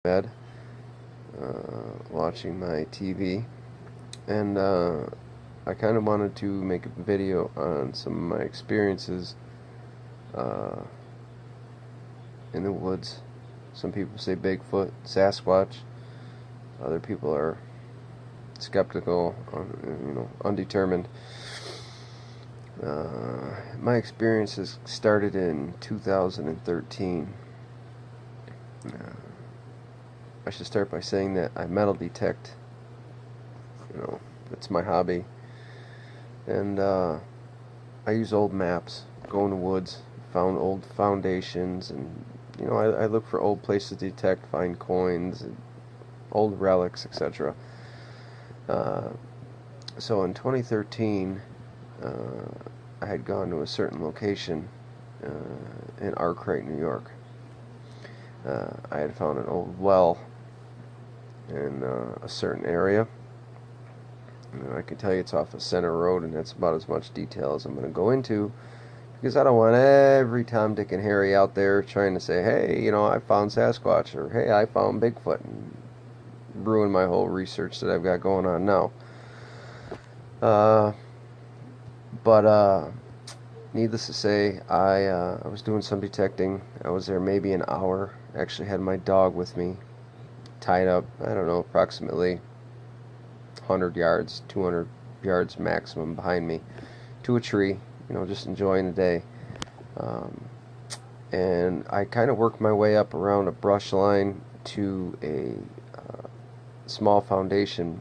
bed, watching my TV, and I kind of wanted to make a video on some of my experiences uh, in the woods. Some people say Bigfoot, Sasquatch. Other people are skeptical, undetermined. My experiences started in 2013. I should start by saying that I metal detect. It's my hobby. And I use old maps, go in the woods, found old foundations, and I look for old places to detect, find coins, and old relics, etc. So in 2013, I had gone to a certain location in Arkwright, New York. I had found an old well in a certain area. I can tell you it's off a center road, and that's about as much detail as I'm going to go into, because I don't want every Tom, Dick, and Harry out there trying to say, hey, I found Sasquatch, or hey, I found Bigfoot, and ruin my whole research that I've got going on now. But needless to say, I was doing some detecting. I was there maybe an hour. Actually had my dog with me, tied up, I don't know, approximately 100 yards, 200 yards maximum behind me to a tree, just enjoying the day. And I kind of worked my way up around a brush line to a small foundation.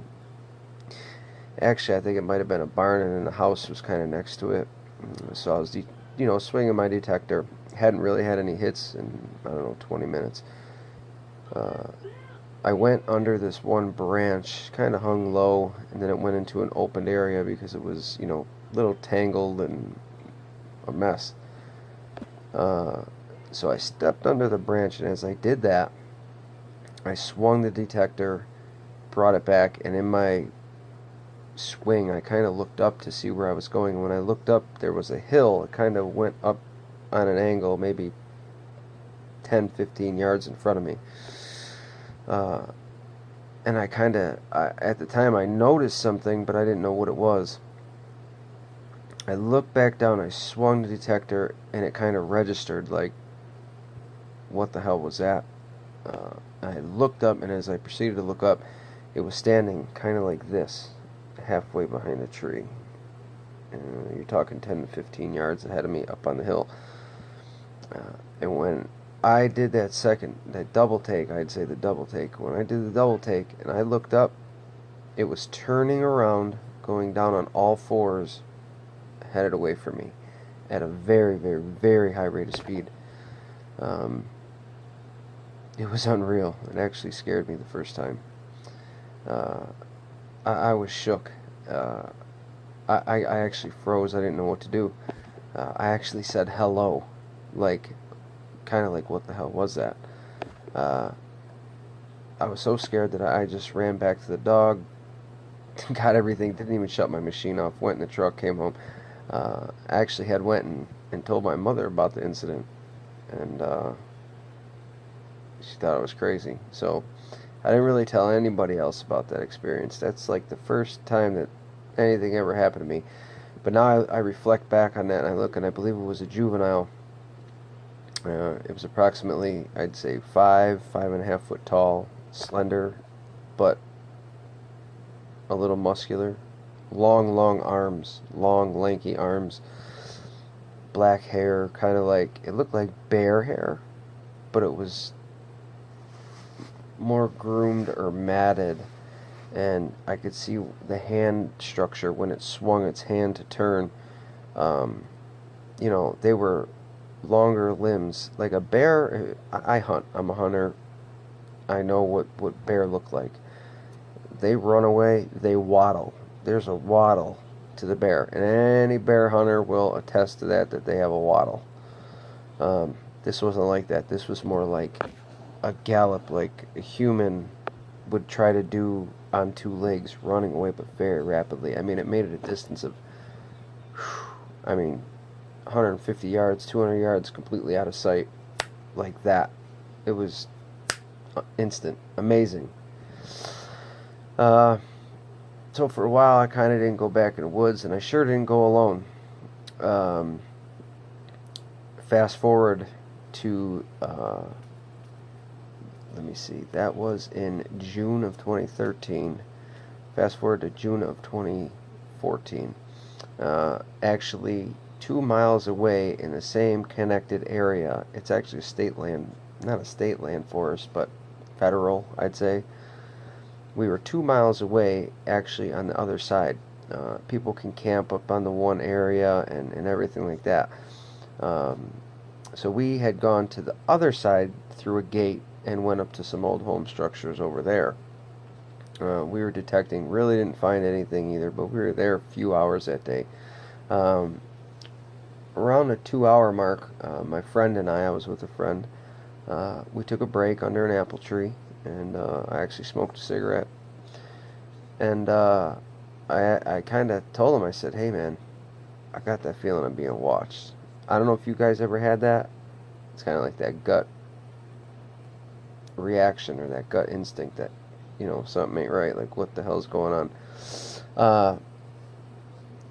Actually, I think it might have been a barn, and then the house was kind of next to it. So I was, swinging my detector. Hadn't really had any hits in, 20 minutes. I went under this one branch, kind of hung low, and then it went into an open area because it was, a little tangled and a mess. So I stepped under the branch, and as I did that, I swung the detector, brought it back, and in my swing, I kind of looked up to see where I was going. And when I looked up, there was a hill. It kind of went up on an angle, maybe 10-15 yards in front of me. And I at the time, I noticed something, but I didn't know what it was. I looked back down, I swung the detector, and it kind of registered, like, what the hell was that? I looked up, and as I proceeded to look up, it was standing kind of like this, halfway behind the tree. You're talking 10 to 15 yards ahead of me up on the hill. And when I did that double take, I'd say the double take. When I did the double take and I looked up, it was turning around, going down on all fours, headed away from me at a very, very, very high rate of speed. It was unreal. It actually scared me the first time. I was shook. I actually froze. I didn't know what to do. I actually said hello, kind of like, what the hell was that? I was so scared that I just ran back to the dog, got everything, didn't even shut my machine off, went in the truck, came home. I actually had went and told my mother about the incident, and she thought I was crazy. So I didn't really tell anybody else about that experience. That's like the first time that anything ever happened to me. But now I reflect back on that, and I look, and I believe it was a juvenile. It was approximately, I'd say, 5.5 foot tall, slender, but a little muscular. Long arms, long, lanky arms. Black hair, kind of like, it looked like bear hair, but it was more groomed or matted. And I could see the hand structure when it swung its hand to turn. They were longer limbs, like a bear. I hunt. I'm a hunter. I know what bear look like. They run away. They waddle. There's a waddle to the bear, and any bear hunter will attest to that they have a waddle. This wasn't like that. This was more like a gallop, like a human would try to do on two legs, running away, but very rapidly. I mean, it made it a distance of, 150 yards, 200 yards, completely out of sight, like that. It was instant, amazing. So for a while I kind of didn't go back in the woods, and I sure didn't go alone. Fast forward to, let me see, that was in June of 2013. Fast forward to June of 2014. Actually 2 miles away in the same connected area. It's actually a state land, not a state land forest, but federal, I'd say. We were 2 miles away, actually, on the other side. People can camp up on the one area and everything like that. So we had gone to the other side through a gate and went up to some old home structures over there. We were detecting, really didn't find anything either, but we were there a few hours that day. Around the 2-hour mark, my friend and I was with a friend, we took a break under an apple tree, and I actually smoked a cigarette. And I kind of told him, I said, hey man, I got that feeling I'm being watched. I don't know if you guys ever had that. It's kind of like that gut reaction or that gut instinct that, you know, something ain't right, like what the hell's going on.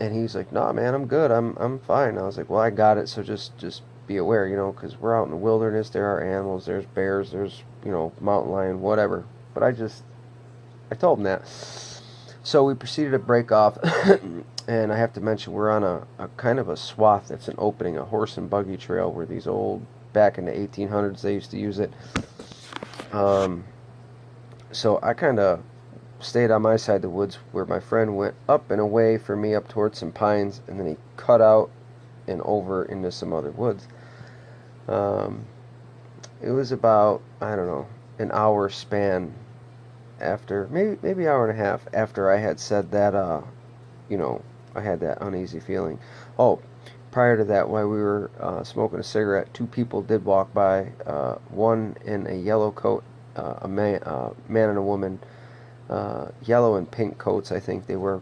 And he's like, nah man, I'm good, I'm fine. I was like, well, I got it, so just be aware, you know, because we're out in the wilderness, there are animals, there's bears, there's, you know, mountain lion, whatever. But I told him that. So we proceeded to break off, and I have to mention, we're on a kind of a swath that's an opening, a horse and buggy trail, where these old, back in the 1800s, they used to use it. So I kind of stayed on my side of the woods, where my friend went up and away from me up towards some pines, and then he cut out and over into some other woods. It was about, I don't know, an hour span after, maybe hour and a half after I had said that, you know, I had that uneasy feeling. Oh, prior to that, while we were smoking a cigarette, 2 people did walk by, one in a yellow coat, a man and a woman, yellow and pink coats, I think they were.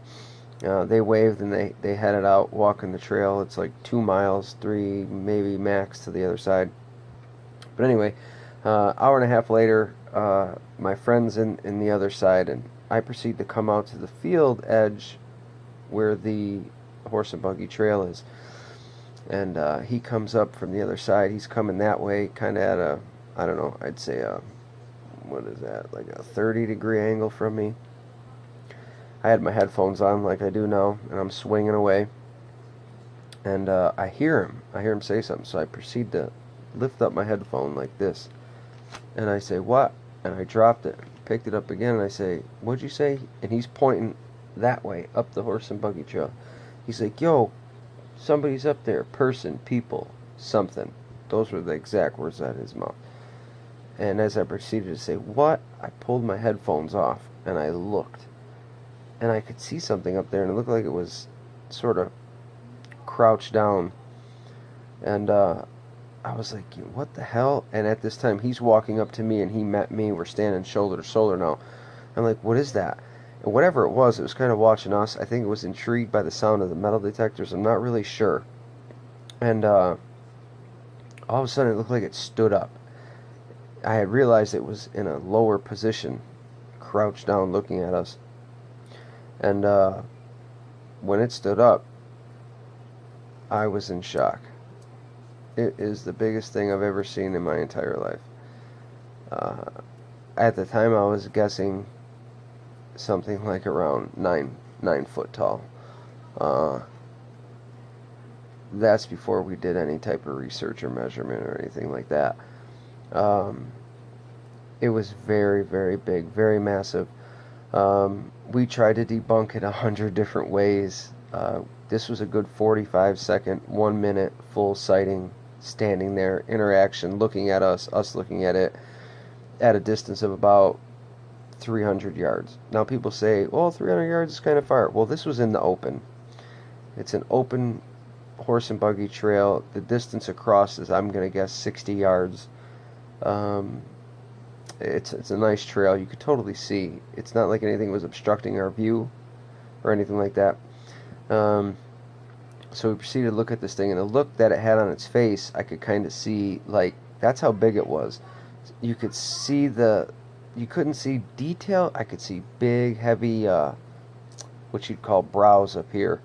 They waved and they headed out walking the trail. It's like 2 miles, 3 maybe max to the other side. But anyway, hour and a half later, my friend's in the other side, and I proceed to come out to the field edge where the horse and buggy trail is. And he comes up from the other side. He's coming that way, kind of at a, I don't know, I'd say what is that, like a 30-degree angle from me. I had my headphones on like I do now, and I'm swinging away. And I hear him say something, so I proceed to lift up my headphone like this. And I say, what? And I dropped it, picked it up again, and I say, what'd you say? And he's pointing that way, up the horse and buggy trail. He's like, yo, somebody's up there, person, people, something. Those were the exact words out of his mouth. And as I proceeded to say, what? I pulled my headphones off, and I looked. And I could see something up there, and it looked like it was sort of crouched down. And I was like, what the hell? And at this time, he's walking up to me, and he met me. We're standing shoulder to shoulder now. I'm like, what is that? And whatever it was kind of watching us. I think it was intrigued by the sound of the metal detectors. I'm not really sure. And all of a sudden, it looked like it stood up. I had realized it was in a lower position, crouched down looking at us. And when it stood up, I was in shock. It is the biggest thing I've ever seen in my entire life. At the time, I was guessing something like around 9 foot tall. That's before we did any type of research or measurement or anything like that. It was very, very big, very massive. We tried to debunk it 100 different ways. This was a good 45-second, 1 minute full sighting, standing there, interaction, looking at us looking at it, at a distance of about 300 yards. Now people say, well, 300 yards is kind of far. Well, this was in the open. It's an open horse and buggy trail. The distance across is, I'm going to guess, 60 yards. It's a nice trail. You could totally see. It's not like anything was obstructing our view or anything like that. So we proceeded to look at this thing, and the look that it had on its face, I could kind of see, like, that's how big it was. You could see you couldn't see detail. I could see big, heavy, what you'd call brows up here.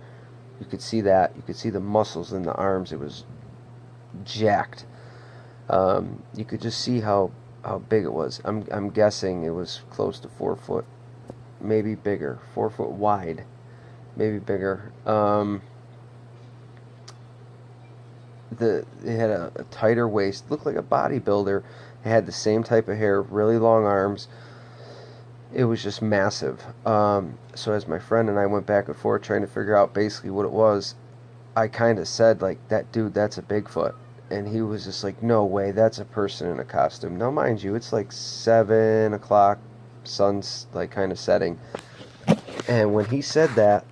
You could see that. You could see the muscles in the arms. It was jacked. You could just see how big it was. I'm guessing it was close to 4 foot, maybe bigger. 4 foot wide, maybe bigger. It had a tighter waist. Looked like a bodybuilder. It had the same type of hair, really long arms. It was just massive. So as my friend and I went back and forth trying to figure out basically what it was, I kind of said, like, that dude, that's a Bigfoot. And he was just like, no way, that's a person in a costume. Now, mind you, it's like 7 o'clock, sun's like kind of setting. And when he said that,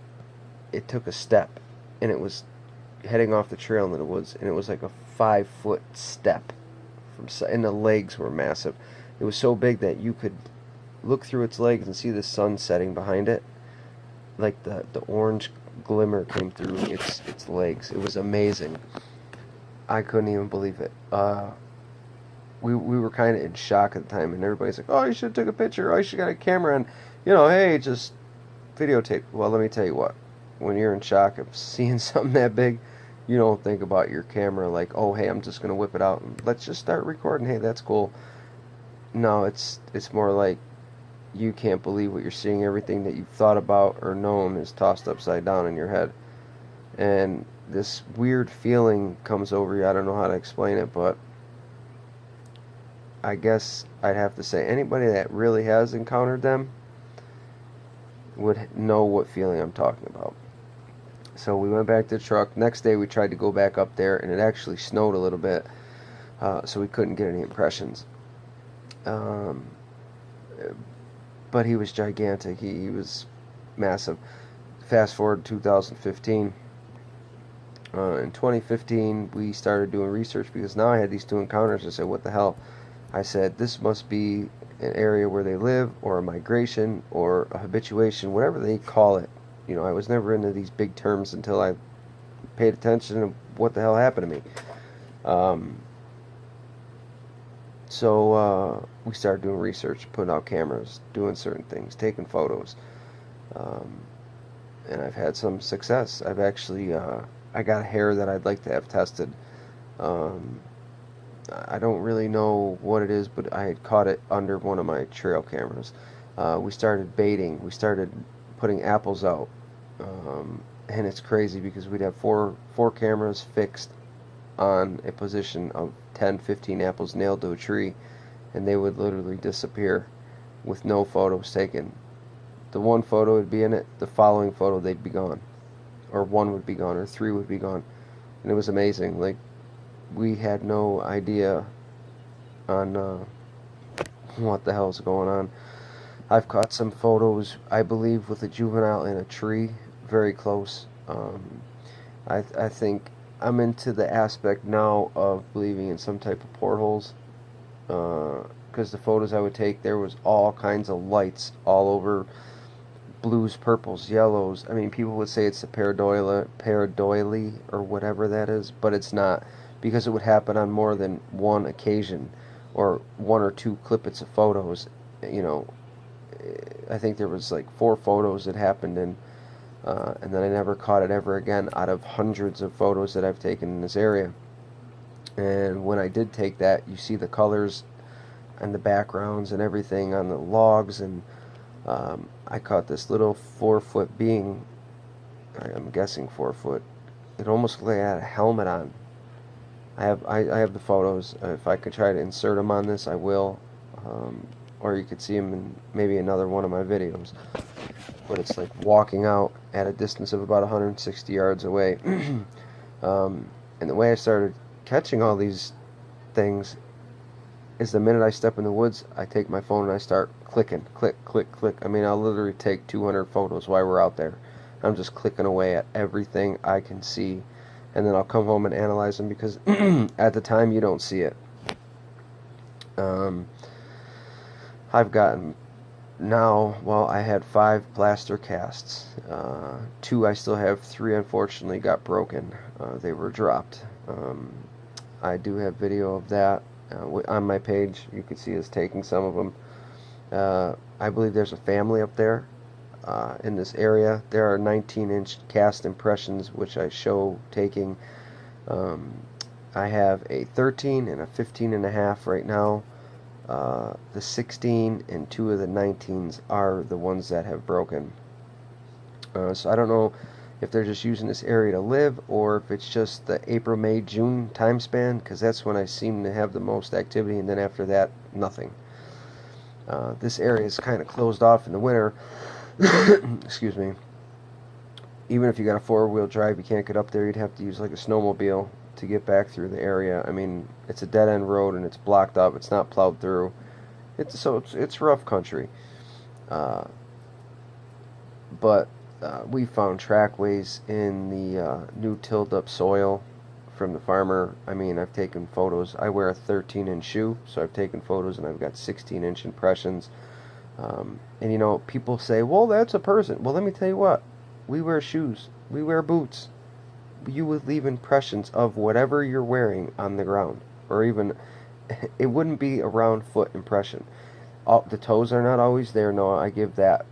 it took a step. And it was heading off the trail into the woods. And it was like a 5 foot step. And the legs were massive. It was so big that you could look through its legs and see the sun setting behind it. Like the orange glimmer came through its legs. It was amazing. I couldn't even believe it. We were kind of in shock at the time, and everybody's like, "Oh, you should have took a picture. Oh, you should have got a camera, and hey, just videotape." Well, let me tell you what. When you're in shock of seeing something that big, you don't think about your camera like, "Oh, hey, I'm just gonna whip it out and let's just start recording. Hey, that's cool." No, it's more like you can't believe what you're seeing. Everything that you've thought about or known is tossed upside down in your head, and this weird feeling comes over you. I don't know how to explain it, but I guess I'd have to say anybody that really has encountered them would know what feeling I'm talking about. So we went back to the truck. Next day we tried to go back up there, and it actually snowed a little bit, so we couldn't get any impressions. But he was gigantic. He was massive. Fast forward to 2015. In 2015, we started doing research because now I had these 2 encounters. I said, what the hell? I said, this must be an area where they live, or a migration, or a habituation, whatever they call it. I was never into these big terms until I paid attention to what the hell happened to me. So we started doing research, putting out cameras, doing certain things, taking photos. And I've had some success. I've actually... I got a hair that I'd like to have tested. I don't really know what it is, but I had caught it under one of my trail cameras. We started baiting. We started putting apples out. And it's crazy because we'd have four cameras fixed on a position of 10, 15 apples nailed to a tree, and they would literally disappear with no photos taken. The one photo would be in it, the following photo they'd be gone. Or 1 would be gone, or 3 would be gone. And it was amazing. Like, we had no idea on what the hell is going on. I've caught some photos, I believe, with a juvenile in a tree, very close. I think I'm into the aspect now of believing in some type of portholes. Because the photos I would take, there was all kinds of lights all over. Blues, purples, yellows. I mean, people would say it's a pareidolia or whatever that is, but it's not, because it would happen on more than one occasion, or 1 or 2 clippets of photos. I think there was like 4 photos that happened, and then I never caught it ever again out of hundreds of photos that I've taken in this area. And when I did take that, you see the colors and the backgrounds and everything on the logs, and I caught this little 4 foot being. I'm guessing 4 foot. It almost looked like it had a helmet on. I have the photos. If I could try to insert them on this, I will. Or you could see them in maybe another one of my videos. But it's like walking out at a distance of about 160 yards away. And the way I started catching all these things is the minute I step in the woods, I take my phone and I start clicking, click, click, click. I mean, I'll literally take 200 photos while we're out there. I'm just clicking away at everything I can see, and then I'll come home and analyze them, because at the time you don't see it. I've gotten now, well, I had 5 plaster casts. 2 I still have, 3 unfortunately got broken. They were dropped. I do have video of that. On my page, you can see us taking some of them. I believe there's a family up there in this area. There are 19-inch cast impressions, which I show taking. I have a 13 and a 15.5 right now. The 16 and 2 of the 19s are the ones that have broken. So I don't know if they're just using this area to live, or if it's just the April, May, June time span, because that's when I seem to have the most activity, and then after that, nothing. This area is kind of closed off in the winter. Excuse me. Even if you got a four-wheel drive, you can't get up there. You'd have to use like a snowmobile to get back through the area. I mean, it's a dead-end road and it's blocked up. It's not plowed through. It's rough country. But we found trackways in the new tilled-up soil from the farmer. I mean, I've taken photos. I wear a 13-inch shoe, so I've taken photos and I've got 16-inch impressions. And you know, people say, well, that's a person. Well, let me tell you what. We wear shoes. We wear boots. You would leave impressions of whatever you're wearing on the ground. Or even, it wouldn't be a round foot impression. The toes are not always there. No, I give that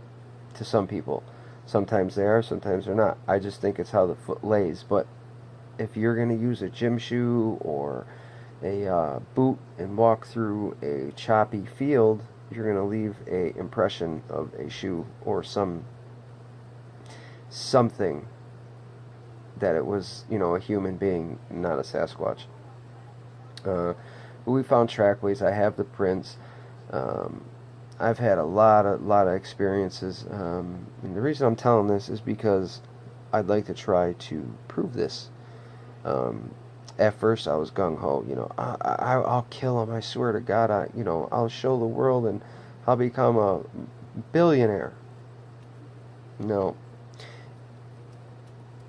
to some people. Sometimes they are, sometimes they're not. I just think it's how the foot lays. But if you're going to use a gym shoe or a boot and walk through a choppy field, you're going to leave a impression of a shoe or something that it was, you know, a human being, not a Sasquatch. We found trackways. I have the prints. I've had a lot of experiences. And the reason I'm telling this is because I'd like to try to prove this. At first, I was gung ho. You know, I'll kill him. I swear to God. I'll show the world and I'll become a billionaire. No.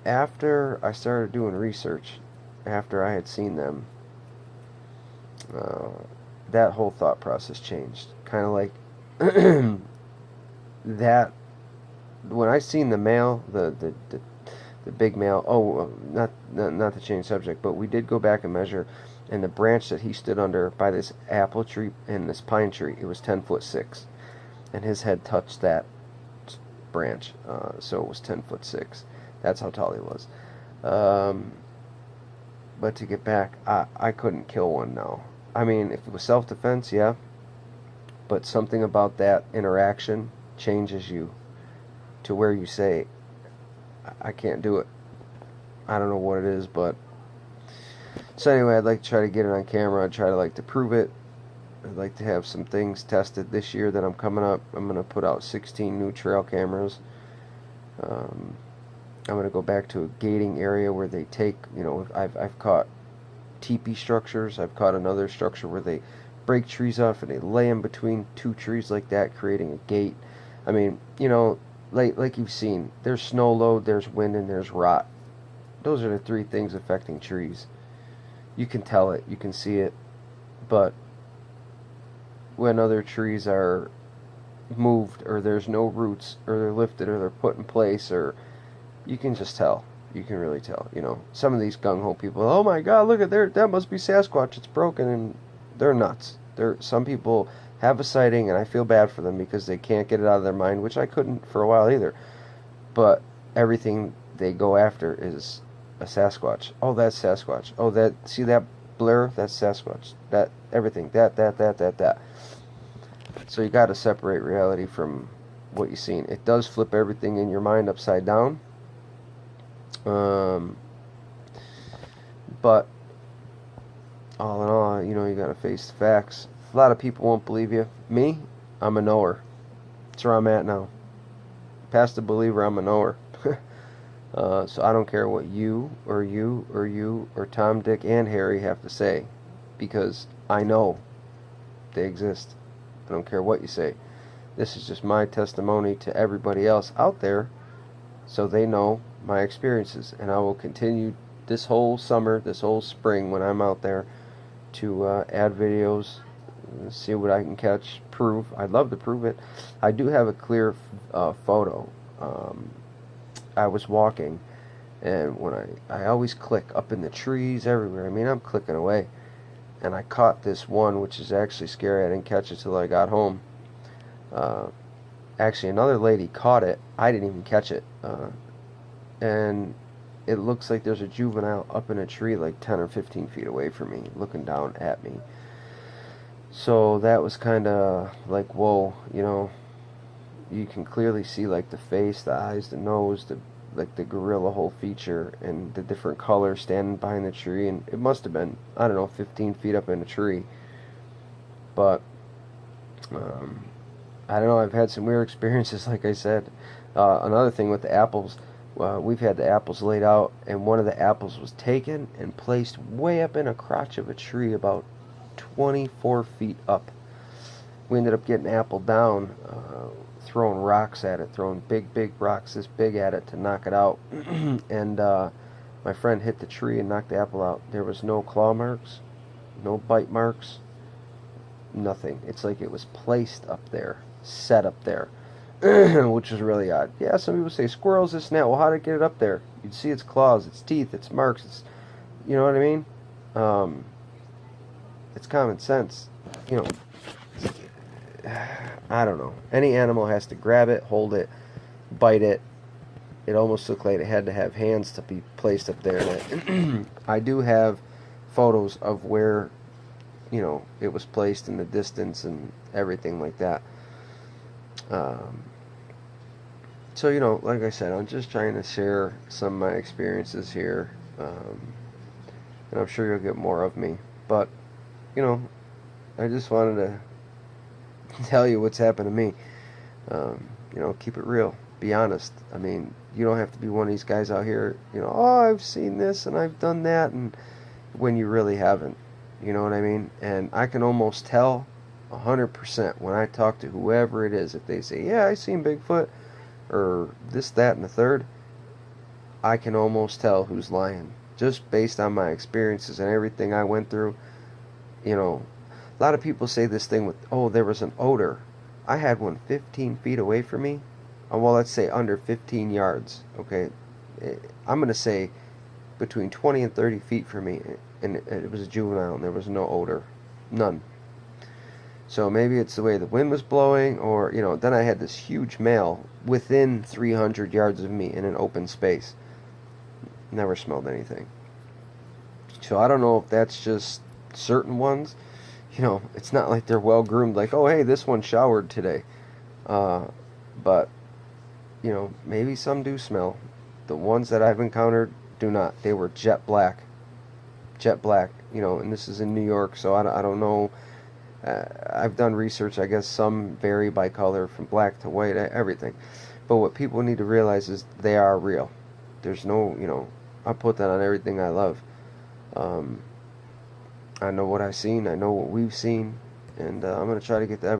After I started doing research, after I had seen them, that whole thought process changed. Kind of like that. When I seen the male, the big male. Oh, not to change subject, but we did go back and measure, and the branch that he stood under by this apple tree and this pine tree, it was 10'6", and his head touched that branch, so it was 10'6". That's how tall he was. But to get back, I couldn't kill one now. I mean, if it was self-defense, yeah. But something about that interaction changes you to where you say, I can't do it. I don't know what it is, but... So anyway, I'd like to try to get it on camera. I'd try to prove it. I'd like to have some things tested this year that I'm coming up. I'm going to put out 16 new trail cameras. I'm going to go back to a gating area where they take, you know, I've caught teepee structures. I've caught another structure where they break trees off and they lay them between two trees like that, creating a gate. I mean, you know, like you've seen, there's snow load, there's wind, and there's rot. Those are the three things affecting trees. You can tell it, you can see it, but when other trees are moved, or there's no roots, or they're lifted, or they're put in place, or you can just tell. You can really tell. You know, some of these gung-ho people, oh my God, look at there, that must be Sasquatch, it's broken, and they're nuts. Some people have a sighting, and I feel bad for them because they can't get it out of their mind, which I couldn't for a while either. But everything they go after is a Sasquatch. Oh, that's Sasquatch. Oh, see that blur? That's Sasquatch. That, everything, that. So you got to separate reality from what you've seen. It does flip everything in your mind upside down. But all in all, you know, you got to face the facts. A lot of people won't believe you. Me, I'm a knower. That's where I'm at now. Past the believer, I'm a knower. So I don't care what you or Tom, Dick, and Harry have to say, because I know they exist. I don't care what you say. This is just my testimony to everybody else out there, so they know my experiences. And I will continue this whole summer, this whole spring, when I'm out there, to add videos, see what I can catch, prove. I'd love to prove it. I do have a clear photo. I was walking, and when I always click up in the trees everywhere. I mean, I'm clicking away, and I caught this one, which is actually scary. I didn't catch it till I got home. Actually, another lady caught it. I didn't even catch it. And it looks like there's a juvenile up in a tree like 10 or 15 feet away from me, looking down at me. So that was kind of like, whoa, you know, you can clearly see like the face, the eyes, the nose, like the gorilla whole feature, and the different colors standing behind the tree. And it must have been, I don't know, 15 feet up in a tree. But I don't know, I've had some weird experiences, like I said. Another thing with the apples, we've had the apples laid out, and one of the apples was taken and placed way up in a crotch of a tree about 24 feet up. We ended up getting apple down, throwing rocks at it, throwing big rocks this big at it to knock it out. And my friend hit the tree and knocked the apple out. There was no claw marks, no bite marks, nothing. It's like it was placed up there, set up there, which is really odd. Yeah, some people say squirrels, this and that. Well, how did it get it up there? You'd see its claws, its teeth, its marks. It's, you know what I mean? It's common sense. You know, I don't know. Any animal has to grab it, hold it, bite it. It almost looked like it had to have hands to be placed up there. I do have photos of where, you know, it was placed in the distance and everything like that. So, you know, like I said, I'm just trying to share some of my experiences here. And I'm sure you'll get more of me. But, you know, I just wanted to tell you what's happened to me. You know, keep it real. Be honest. I mean, you don't have to be one of these guys out here, you know, oh, I've seen this and I've done that, and when you really haven't. You know what I mean? And I can almost tell 100% when I talk to whoever it is, if they say, yeah, I seen Bigfoot, or this, that, and the third, I can almost tell who's lying. Just based on my experiences and everything I went through. You know, a lot of people say this thing with, oh, there was an odor. I had one 15 feet away from me. Well, let's say under 15 yards, okay? I'm going to say between 20 and 30 feet from me, and it was a juvenile, and there was no odor. None. So maybe it's the way the wind was blowing, or, you know, then I had this huge male within 300 yards of me in an open space. Never smelled anything. So I don't know if that's just certain ones. You know, it's not like they're well groomed, like, oh, hey, this one showered today. But, you know, maybe some do smell. The ones that I've encountered do not. They were jet black. Jet black, you know, and this is in New York, so I don't know. I've done research. I guess some vary by color from black to white, everything. But what people need to realize is they are real. There's no, you know, I put that on everything I love. I know what I've seen. I know what we've seen. And I'm going to try to get that